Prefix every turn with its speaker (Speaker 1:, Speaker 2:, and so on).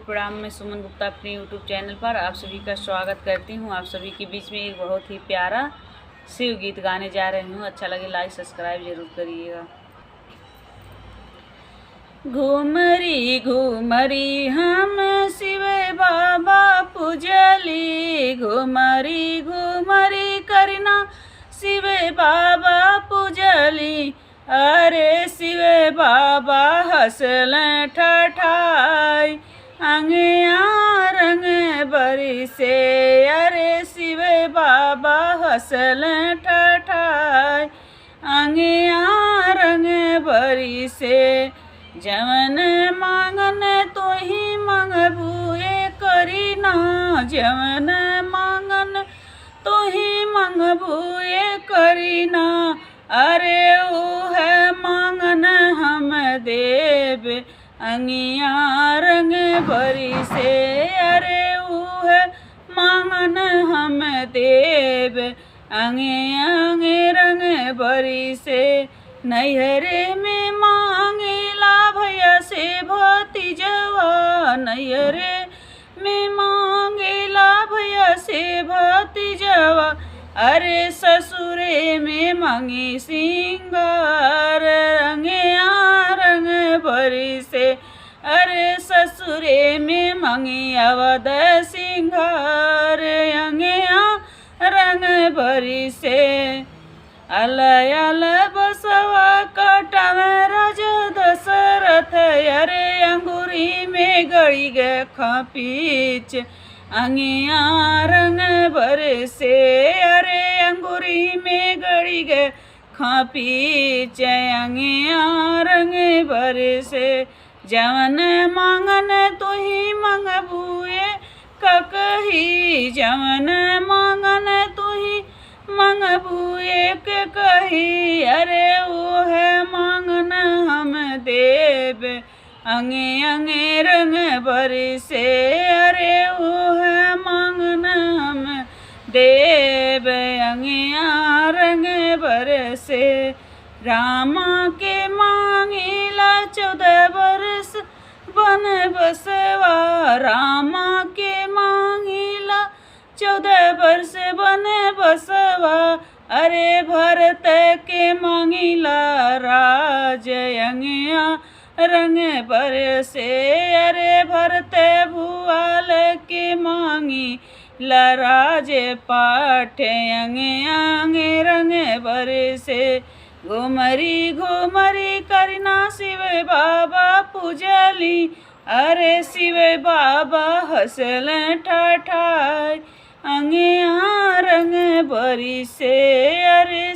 Speaker 1: प्रणाम। मैं सुमन गुप्ता अपने यूट्यूब चैनल पर आप सभी का स्वागत करती हूँ। आप सभी के बीच में एक बहुत ही प्यारा शिव गीत गाने जा रही हूँ। अच्छा लगे लाइक सब्सक्राइब जरूर करिएगा। घूमरी घूमरी हम शिव बाबा पूजली, घूमरी घूमरी करना शिव बाबा पूजली। अरे शिव बाबा हंसल ठठाई अंगिया रंग बरी से। अरे शिव बाबा हंसल ठठाई अंगिया रंग बरी से। जवन मांगन तो ही मंगबुए करीना, जवन मांगन तो ही मंगबुए करीना। अरे वो है मांगन हम देव अंगिया रंग भरी से। अरे वो है मांगन हम देव अंगे रंग भरी से। नैहरे में मांगेला भैया से भतीजवा, नैहरे में मांगेला भैया से भतीजवा। अरे ससुरे में मांगी सिंगार रंगिया रंग भरी से। अरे ससुरे में मांगी अवध सिंगार अंगिया रंग भरी से। अलय अलय बसवा कटावे राजा दशरथ। अरे अंगूरी में गड़ी गए खापीच अंगिया रंग भर से। अरे अंगूरी में गड़ी गए खापीच अंगिया रंग भर से। जवन मांगन तो ही मंगबुए ककही, जवन मांगन तो ही मंगबुए के कही। अरे वो है मांगन हम देव अंगे अंगे रंग भरी से। अरे वो है मांगन हम देव अंगिया रंग भर से। रामा के मांगिला 14 बरस बन बसवा, रामा के मांगिला 14 वर्ष बन बसवा। अरे भरत के मांगिला राज अंगिया रंग पर से। अरे भरत भुआल के मांगी लराज पाठ अंगिया अंगे रंग भर से। घुमरी घुमरी करना शिव बाबा पूजली। अरे शिव बाबा हंसल ठठाई अंगिया रंग भरी से। अरे